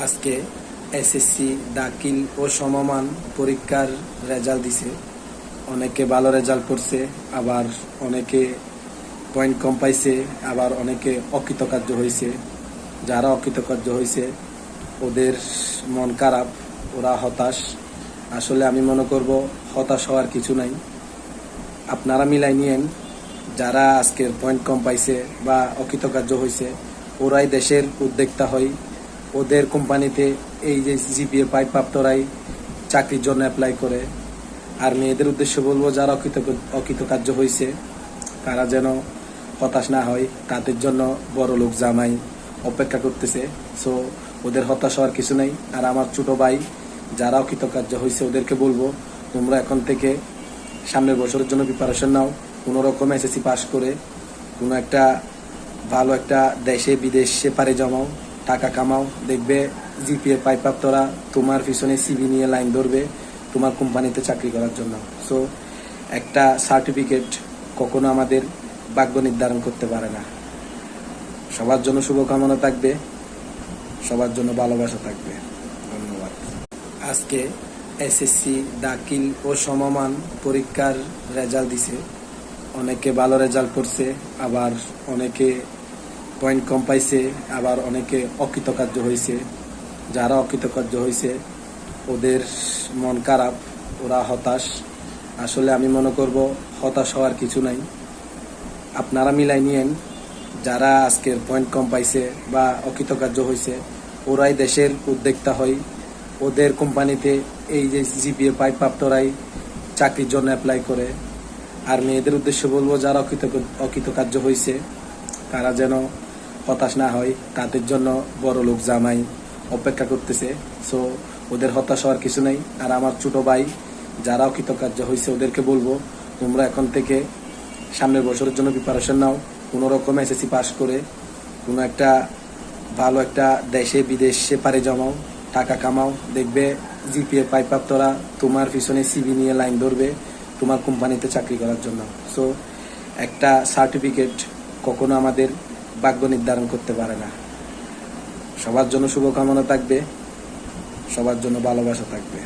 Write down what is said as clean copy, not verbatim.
আজকে এসএসসি দাখিল ও সমমান পরীক্ষার রেজাল্ট দিছে। অনেকে ভালো রেজাল্ট করছে, আবার অনেকে পয়েন্ট কম পাইছে, আবার অনেকে অকৃতকার্য হয়েছে। যারা অকৃতকার্য হয়েছে ওদের মন খারাপ, ওরা হতাশ। আসলে আমি মনে করব হতাশ হওয়ার কিছু নাই। আপনারা মিলাই নিয়েন, যারা আজকের পয়েন্ট কম পাইছে বা অকৃতকার্য হয়েছে ওরাই দেশের উদ্যোক্তা হয়। ওদের কোম্পানিতে এই যে জিপিএ পাই প্রাপ্তরাই চাকরির জন্য অ্যাপ্লাই করে। আর মেয়েদের উদ্দেশ্যে বলবো, যারা অকৃতকার্য হয়েছে তারা যেন হতাশ না হয়, তাদের জন্য বড় লোক জামাই অপেক্ষা করতেছে। সো ওদের হতাশ হওয়ার কিছু নেই। আর আমার ছোট ভাই যারা অকৃতকার্য হয়েছে ওদেরকে বলবো, তোমরা এখন থেকে সামনের বছরের জন্য প্রিপারেশন নাও। কোনো রকম এসএসসি পাস করে কোনো একটা ভালো একটা দেশে বিদেশে পাড়ি জমাও, টাকা কামাও। দেখবে জিপিএ পাই প্রাপ্তরা তোমার পিছনে সিভি নিয়ে লাইন ধরবে তোমার কোম্পানিতে চাকরি করার জন্য। সো একটা সার্টিফিকেট কখনো আমাদের ভাগ্য নির্ধারণ করতে পারে না। সবার জন্য শুভকামনা থাকবে, সবার জন্য ভালোবাসা থাকবে। ধন্যবাদ। আজকে এসএসসি দাখিল ও সমমান পরীক্ষার রেজাল্ট দিছে। অনেকে ভালো রেজাল্ট করছে, আবার অনেকে পয়েন্ট কম পাইছে, আবার অনেকে অকৃতকার্য হয়েছে। যারা অকৃতকার্য হয়েছে ওদের মন খারাপ, ওরা হতাশ। আসলে আমি মনে করব হতাশ হওয়ার কিছু নাই। আপনারা মিলাই নিয়েন, যারা আজকের পয়েন্ট কম পাইছে বা অকৃতকার্য হয়েছে ওরাই দেশের উদ্যোক্তা হয়। ওদের কোম্পানিতে এই যে জিপিএ পাই প্রাপ্তরাই চাকরির জন্য অ্যাপ্লাই করে। আর মেয়েদের উদ্দেশ্যে বলবো, যারা অকৃতকার্য হয়েছে তারা যেন হতাশ না হয়, তাদের জন্য বড় লোক জামাই অপেক্ষা করতেছে। সো ওদের হতাশ হওয়ার কিছু নেই। আর আমার ছোট ভাই যারা অকৃতকার্য হয়েছে ওদেরকে বলবো, তোমরা এখন থেকে সামনের বছরের জন্য প্রিপারেশন নাও। কোনো রকম এসএসসি পাস করে কোনো একটা ভালো একটা দেশে বিদেশে পাড়ি জমাও, টাকা কামাও। দেখবে জিপিএ পাই প্রাপ্তরা তোমার পিছনে সিভি নিয়ে লাইন ধরবে তোমার কোম্পানিতে চাকরি করার জন্য। সো একটা সার্টিফিকেট কখনো আমাদের ভাগ্য নির্ধারণ করতে পারে না। সবার জন্য শুভকামনা থাকবে, সবার জন্য ভালোবাসা থাকবে।